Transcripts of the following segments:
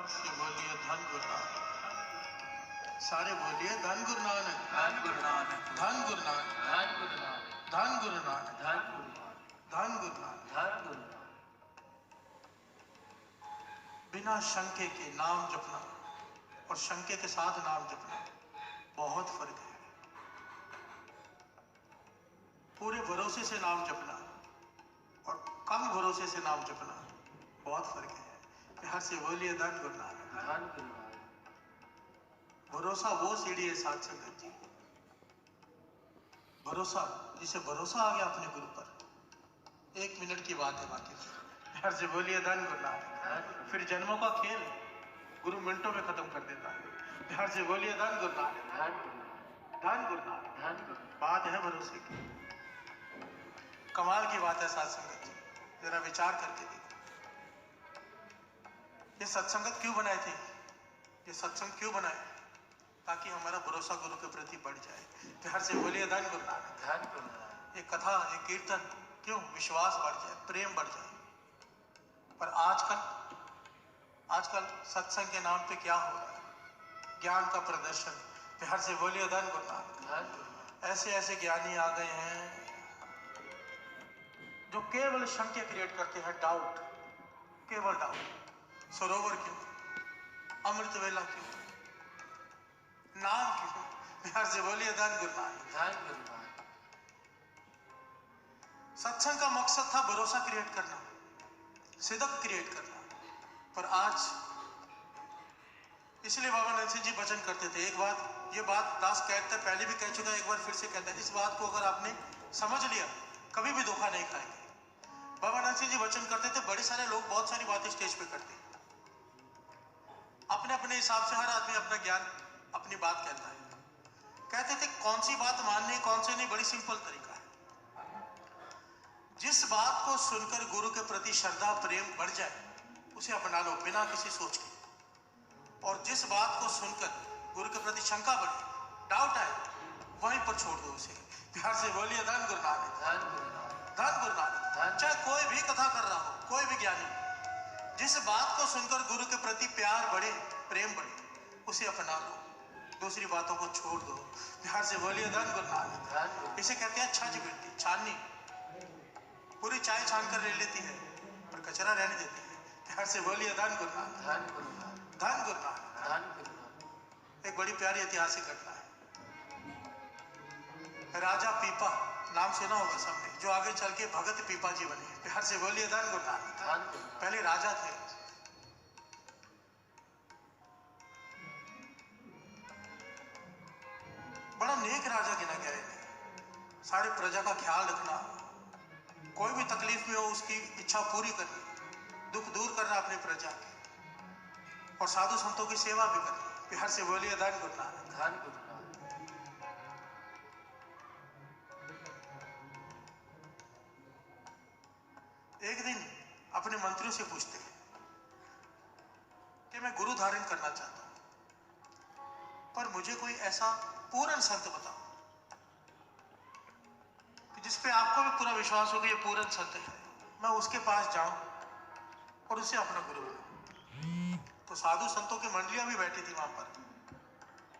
से बोलिए धन गुरु नानक। सारे बोलिए धन गुरु नानक, धन गुरु नानक, धन गुरु नानक, धन गुरु नानक, धन गुरु नानक, धन गुरु नानक, धन गुरु नानक। धन गुरु नानक। बिना शंके के नाम जपना और शंके के साथ नाम जपना बहुत फर्क है। पूरे भरोसे से नाम जपना और कम भरोसे से नाम जपना बहुत फर्क है। हर से बोलिए धन गुरु नानक, धन गुरु नानक। भरोसा वो सीढ़ी है साथ संगत जी। भरोसा, जिसे भरोसा आ गया अपने गुरु पर, 1 मिनट की बात है बाकी। हर से बोलिए धन गुरु नानक। फिर जन्मों का खेल गुरु मिनटों में खत्म कर देता है। हर से बोलिए धन गुरु नानक, धन गुरु नानक, धन गुरु नानक। धन गुरु नानक। बात है भरोसे की, कमाल की बात है साथ संगत जी। जरा विचार करके देखो, ये सत्संगत क्यों बनाए थे? ये सत्संग क्यों बनाए? ताकि हमारा भरोसा गुरु के प्रति बढ़ जाए। हर से बोलिए धन गुरु नानक, धन गुरु नानक। ये कथा, ये कीर्तन क्यों? विश्वास बढ़ जाए, प्रेम बढ़ जाए। पर आजकल सत्संग के नाम पे क्या हो रहा है? ज्ञान का प्रदर्शन। हर से बोलिए धन गुरु नानक। धन गुरु नानक। ऐसे ऐसे ज्ञानी आ गए हैं जो केवल शंके क्रिएट करते हैं, डाउट, केवल डाउट। सरोवर क्यों? अमृत वेला क्यों? नाम क्यों? बिहार से बोलिए धन गुरु नानक, धन गुरु नानक। सत्संग का मकसद था भरोसा क्रिएट करना, सिदक क्रिएट करना। पर आज, इसलिए बाबा नरसिंह सिंह जी वचन करते थे। एक बात, ये बात दास कहते पहले भी कह चुका है, एक बार फिर से कहता है, इस बात को अगर आपने समझ लिया कभी भी धोखा नहीं खाएंगे। बाबा नरसिंह सिंह जी वचन करते थे, बड़े सारे लोग बहुत सारी बातें स्टेज पे करते हैं, अपने अपने हिसाब से हर आदमी अपना ज्ञान, अपनी बात कहता है। कहते थे कौन सी बात माननी कौन सी नहीं, बड़ी सिंपल तरीका है। जिस बात को सुनकर गुरु के प्रति श्रद्धा प्रेम बढ़ जाए उसे अपना लो बिना किसी सोच के, और जिस बात को सुनकर गुरु के प्रति शंका बढ़े, डाउट आए, वहीं पर छोड़ दो उसे। प्यार से बोलिए धन गुरु नानक, धन गुरु नानक, धन गुरु नानक। चाहे कोई भी कथा कर रहा हो, कोई भी ज्ञानी, जिस बात को सुनकर गुरु के प्रति प्यार बढ़े, प्रेम बढ़े, उसे अपना लो, दूसरी बातों को छोड़ दो। प्यार से बोलिए धन गुरु नानक। धन गुरु। इसे कहते हैं छाछ बेटी, छाननी। पूरी चाय छान कर ले लेती है पर कचरा रहने देती है। प्यार से बोलिए धन गुरु नानक, धन गुरु नानक, धन गुरु नानक। धन गुरु नानक। एक बड़ी प्यारी ऐतिहासिक घटना है। राजा पीपा नाम सुना होगा सबने, जो आगे चल के भगत पीपा जी बने। प्यार से बोलिए धन गुरु नानक। धन गुरु नानक। पहले राजा थे, बड़ा नेक राजा गिना गया है। सारे प्रजा का ख्याल रखना, कोई भी तकलीफ में हो उसकी इच्छा पूरी करनी, दुख दूर करना अपने प्रजा के, और साधु संतों की सेवा भी करनी। प्यार से बोलिए धन गुरु नानक, धन गुरु नानक। एक दिन अपने मंत्रियों से पूछते हैं कि मैं गुरु धारण करना चाहता हूं, पर मुझे कोई ऐसा पूर्ण संत बताओ कि जिसपे आपको भी पूरा विश्वास हो कि ये पूर्ण संत है, मैं उसके पास जाऊं और उसे अपना गुरु बनाऊं। तो साधु संतों की मंडलियां भी बैठी थी वहां पर,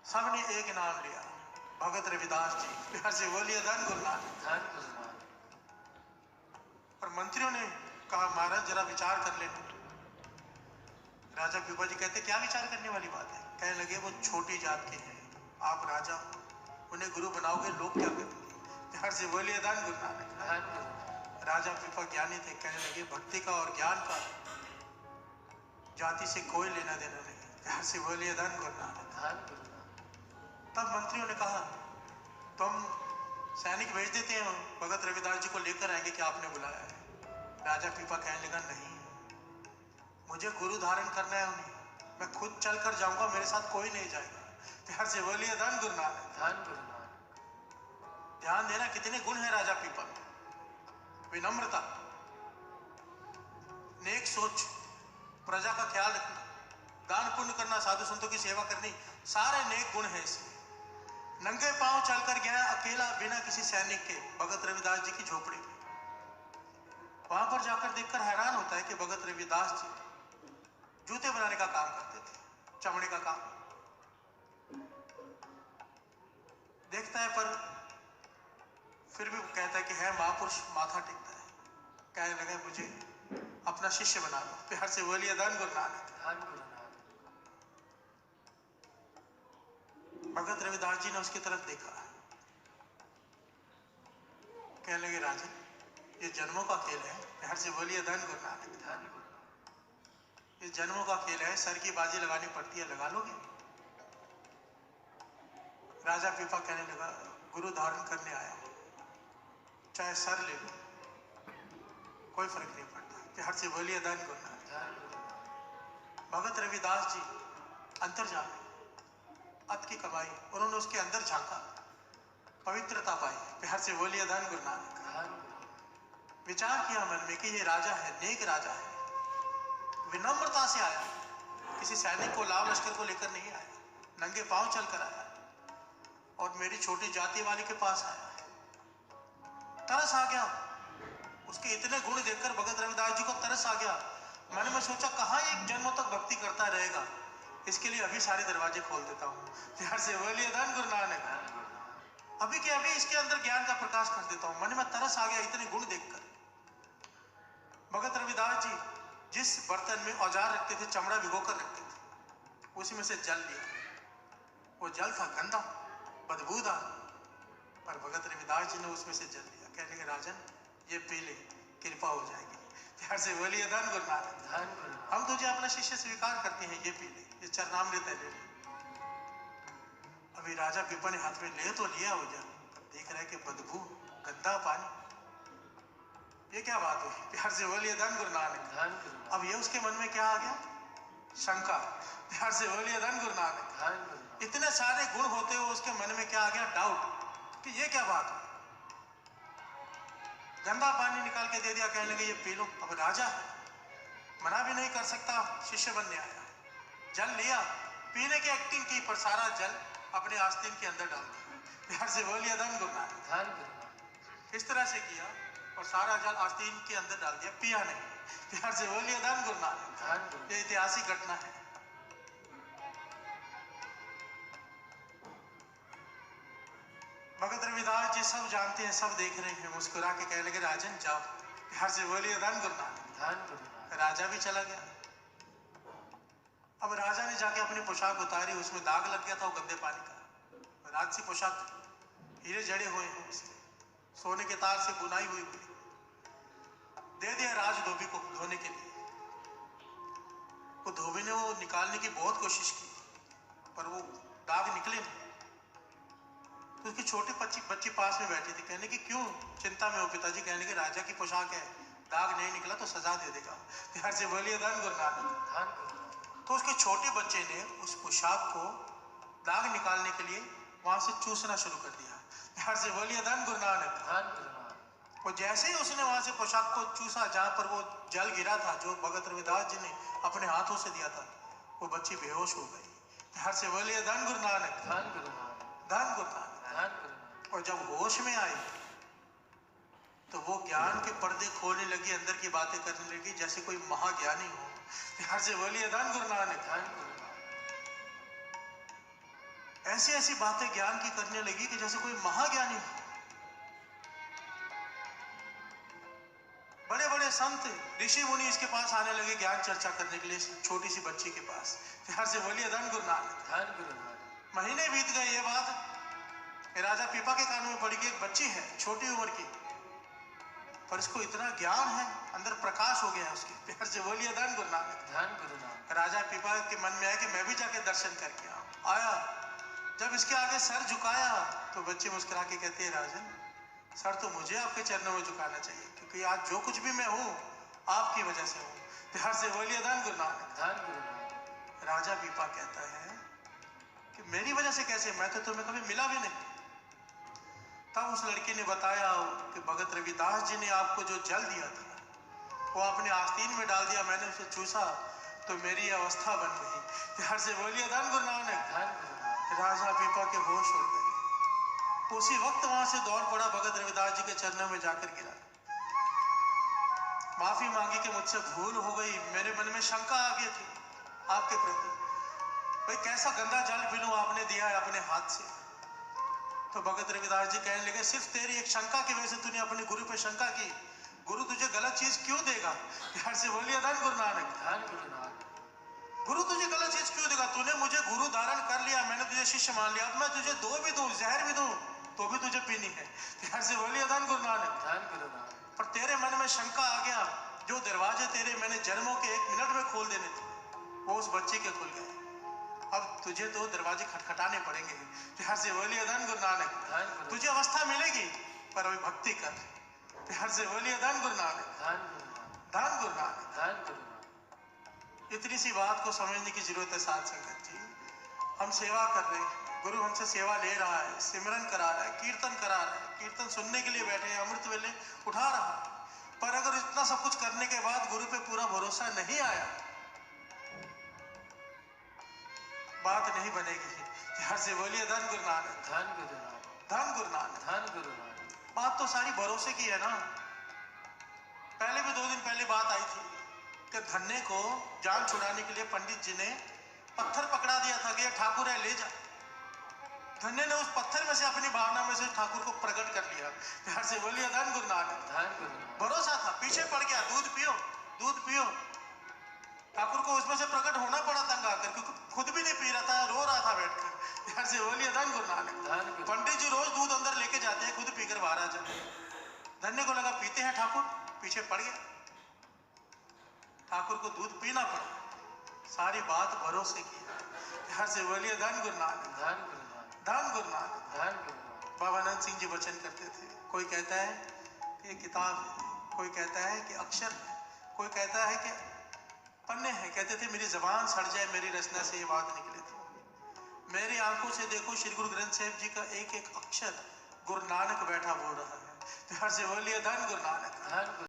सबने एक नाम लिया, भगत रविदास जी। प्यार से बोलिए धन गुरु नानक, धन गुरु नानक। और मंत्रियों ने कहा महाराज जरा विचार कर लेना। राजा पीपा जी कहते क्या विचार करने वाली बात है? कहने लगे वो छोटी जात के हैं, आप राजा हो, उन्हें गुरु बनाओगे, लोग क्या करेंगे? प्यार से बोलिए धन गुरु नानक, धन गुरु नानक। राजा पीपा ज्ञानी थे, कहने लगे भक्ति का और ज्ञान का जाति से कोई लेना देना नहीं। प्यार से बोलिए धन गुरु नानक, धन गुरु नानक। तब मंत्रियों ने कहा तुम सैनिक भेज देते हैं, भगत रविदास जी को लेकर आएंगे क्या आपने बुलाया है? राजा पीपा कहने लगा नहीं, मुझे गुरु धारण करना है उन्हें, मैं खुद चल कर जाऊंगा, मेरे साथ कोई नहीं जाएगा। प्यार से बोलिए धन गुरु नानक, धन गुरु नानक। ध्यान देना कितने गुण हैं राजा पीपा में। विनम्रता, नेक सोच, प्रजा का ख्याल रखना, दान पुण्य करना, साधु संतों की सेवा करनी, सारे नेक गुण हैं इसमें। नंगे पांव चलकर गया अकेला बिना किसी सैनिक के भगत रविदास जी की झोपड़ी में। वहां पर जाकर देखकर हैरान होता है कि भगत रविदास जी जूते बनाने का काम करते थे, चमड़े का काम। देखता है पर फिर भी कहता है कि है महापुरुष, माथा टेकता है। कहने लगा मुझे अपना शिष्य बना लो। प्यार से बोलिए धन गुरु नानक। धन गुरु नानक। भगत रविदास जी ने उसकी तरफ देखा, कहने लगे राजन ये जन्मों का खेल है। प्यार से बोलिए धन गुरु नानक। धन गुरु नानक। ये जन्मों का खेल है, सर की बाजी लगानी पड़ती है, लगा लोगे? राजा पीपा कहने लगा गुरु धारण करने आया हूं, चाहे सर ले लो, कोई फर्क नहीं पड़ता। प्यार से बोलिए धन गुरु नानक। धन गुरु नानक। भगत रविदास जी अंतर जाने, अत की कमाई, उन्होंने उसके अंदर झांका, पवित्रता पाई। प्यार से बोलिए धन गुरु नानक। धन गुरु नानक। विचार किया मन में कि ये राजा है, नेक राजा है, विनम्रता से आया, किसी सैनिक को लाव लश्कर को लेकर नहीं आया, नंगे पांव चल कर आया और मेरी छोटी जाति वाले के पास आया। तरस आ गया, उसके इतने गुण देखकर भगत रविदास जी को तरस आ गया। मैंने में सोचा कहाँ एक जन्मों तक भक्ति करता रहेगा, इसके लिए अभी सारे दरवाजे खोल देता हूँ। प्यार से बोलिए धन गुरु नानक। अभी के अभी इसके अंदर ज्ञान का प्रकाश कर देता हूँ। मन में तरस आ गया इतने गुण देखकर। भगत रविदास जी जिस बर्तन में औजार रखते थे, चमड़ा भिगोकर रखते थे, उसी में से जल लिया। वो जल था गंदा, बदबूदार, पर भगत रविदास जी ने उसमें से जल लिया। कहने लगे राजन ये पी ले, कृपा हो जाएगी। प्यार से बोलिए धन गुरु नानक। धन गुरु नानक। हम तुझे अपना शिष्य स्वीकार करते हैं, ये पी ले, ये चरणामृत है, ले ले। अभी राजा पीपा ने हाथ में ले तो लिया वो जल, पर देख रहा है कि बदबू, गंदा पानी, ये क्या बात हुई? प्यार से बोलिए धन गुरु नानक। धन गुरु नानक। अब ये उसके मन में क्या आ गया? शंका। प्यार से बोलिए धन गुरु नानक। धन गुरु नानक। इतने सारे गुण होते हुए उसके मन में क्या आ गया? डाउट कि ये क्या बात है। गंदा पानी निकाल के दे दिया, कहने लगे ये पी लो। अब राजा है, मना भी नहीं कर सकता, शिष्य बनने आया। जल लिया, पीने की एक्टिंग की, पर सारा जल अपने आस्तीन के अंदर डाल दिया। प्यार से बोलिए धन गुरु नानक। धन गुरु नानक। इस तरह से किया और सारा जल आस्तीन के अंदर डाल दिया, पिया नहीं। प्यार से बोलिए धन गुरु नानक। धन गुरु। ये ऐतिहासिक घटना है। भगत रविदास जी सब जानते हैं, सब देख रहे हैं, मुस्कुरा के कहने लगे राजन जाओ। प्यार से बोलिए धन गुरु नानक। धन गुरु नानक। राजा भी चला गया। अब राजा ने जाके अपनी पोशाक उतारी, उसमें दाग लग गया था वो गंदे पानी का। राजसी पोशाक, हीरे जड़े हुए हैं उसमें, सोने के तार से बुनाई हुई हुई, दे दिया राज धोबी को धोने के लिए। वो धोबी ने वो निकालने की बहुत कोशिश की, पर वो दाग निकले नहीं। तो उसकी छोटी बच्ची पास में बैठी थी, कहने की क्यों चिंता में हो पिताजी? कहने के राजा की पोशाक है, दाग नहीं निकला तो सजा दे देगा। प्यार से बोलिए धन गुरु नानक। धन गुरु नानक। तो उसके छोटे बच्चे ने उस पोशाक को दाग निकालने के लिए वहां से चूसना शुरू कर दिया। प्यार से बोलिए धन गुरु नानक। धन गुरु नानक। वो जैसे ही उसने वहां से पोशाक को चूसा, जहां पर वो जल गिरा था जो भगत रविदास जी ने अपने हाथों से दिया था, वो बच्ची बेहोश हो गई। प्यार से बोलिए धन गुरु नानक। धन गुरु नानक। धन गुरु नानक। धन गुरु नानक। और जब होश में आई तो वो ज्ञान के पर्दे खोलने लगी, अंदर की बातें करने लगी जैसे कोई महाज्ञानी हो। प्यार से बोलिए धन गुरु नानक। धन गुरु नानक। ऐसी ऐसी बातें ज्ञान की करने लगी कि जैसे कोई महाज्ञानी हो। बड़े बड़े संत ऋषि मुनि इसके पास आने लगे ज्ञान चर्चा करने के लिए, छोटी सी बच्ची के पास। प्यार से बोलिए धन गुरु नानक। धन गुरु नानक। महीने बीत गए, ये बात राजा पीपा के कानों में पड़ी कि एक बच्ची है छोटी उम्र की, पर इसको इतना ज्ञान है, अंदर प्रकाश हो गया उसके। प्यार से बोलिए धन गुरु नानक। धन गुरु नानक। राजा पीपा के मन में आया कि मैं भी जाके दर्शन करके आया। जब इसके आगे सर झुकाया तो बच्ची मुस्कुरा के कहती है राजन सर तो मुझे आपके चरणों में झुकाना चाहिए, क्योंकि आज जो कुछ भी मैं हूँ आपकी वजह से हूँ। प्यार से बोलिए धन गुरु नानक। धन गुरु नानक। राजा पीपा कहता है कि मेरी वजह से कैसे, मैं तो तुम्हें कभी मिला भी नहीं। तब उस लड़की ने बताया कि भगत रविदास जी ने आपको जो जल दिया था वो आपने आस्तीन में डाल दिया, मैंने उसे चूसा तो मेरी अवस्था बन गई। प्यार से बोलिए धन गुरु नानक। धन गुरु नानक। राजा पीपा के होश उड़ गए। उसी वक्त वहां से दौड़ पड़ा, भगत रविदास जी के चरणों में जाकर गिरा, माफी मांगी कि मुझसे भूल हो गई, मेरे मन में शंका आ गई थी, आपके प्रति, भाई कैसा गंदा जल पी लूं, आपने दिया है अपने हाथ से। तो भगत रविदास जी कहने लगे, सिर्फ तेरी एक शंका की वजह से तूने अपने गुरु पे शंका की, गुरु तुझे गलत चीज क्यों देगा? यार से बोलिए धन गुरु नानक। धन गुरु नानक। गुरु तुझे गलत चीज क्यों देगा? तूने मुझे गुरु धारण कर लिया, मैंने तुझे शिष्य मान लिया, अब मैं तुझे दो भी दूं, जहर भी दूं, तो भी तुझे पीनी है। यार से बोलिए धन गुरु नानक। धन गुरु नानक। पर तेरे मन में शंका आ गया, जो दरवाजे तेरे मैंने जन्मों के 1 मिनट में खोल देने थे, वो उस बच्चे के खुल गए। अब तुझे तो दरवाजे खटखटाने पड़ेंगे। प्यार से बोलिए धन गुरु नानक। धन गुरु। तुझे अवस्था मिलेगी, पर अभी भक्ति कर। प्यार से बोलिए धन गुरु नानक। धन गुरु नानक। धन गुरु नानक। धन गुरु नानक। इतनी सी बात को समझने की जरूरत है साथ संगत जी। हम सेवा कर रहे हैं, गुरु हमसे सेवा ले रहा है, सिमरन करा रहा है, कीर्तन करा रहा है, कीर्तन सुनने के लिए बैठे हैं, अमृत वेले उठा रहा है। पर अगर इतना सब कुछ करने के बाद गुरु पे पूरा भरोसा नहीं आया, बात नहीं बनेगी। ध्यान से बोलिए धन गुरु नानक। धन गुरु नानक। धन गुरु नानक। धन गुरु नानक। बात तो सारी भरोसे की है ना। पहले भी 2 दिन पहले बात आई थी कि धन्य को जान छुड़ाने के लिए पंडित जी ने पत्थर पकड़ा दिया था कि ये ठाकुर है, ले जा। धन्य ने उस पत्थर में से अपनी भावना में से ठाकुर को प्रकट कर लिया। ध्यान से बोलिए धन गुरु नानक। धन गुरु नानक। भरोसा था, पीछे पड़ गया, दूध पियो, दूध पियो। ठाकुर को उसमें से प्रकट होना पड़ा तंग आकर, क्योंकि खुद भी नहीं पी रहा था, रो रहा था बैठकर। ध्यान से बोलिए धन गुरु नानक। धन गुरु। पंडित जी रोज दूध अंदर लेके जाते हैं, खुद पीकर बाहर आ जाते हैं। धन्य को लगा पीते हैं ठाकुर, पीछे पड़ गया, ठाकुर को दूध पीना पड़ा। सारी बात भरोसे की है। ध्यान से बोलिए धन गुरु नानक। धन गुरु नानक। धन गुरु नानक। धन गुरु नानक। बाबा नंद सिंह जी वचन करते थे, कोई कहता है कि किताब है, कोई कहता है कि अक्षर है, कोई कहता है कि पन्ने हैं। कहते थे मेरी जबान सड़ जाए, मेरी रचना से ये बात निकले तो मेरी आंखों से देखो श्री गुरु ग्रंथ साहिब जी का एक एक अक्षर गुरु नानक बैठा बोल रहा है। प्यार से बोलिए धन गुरु नानक। धन गुरु।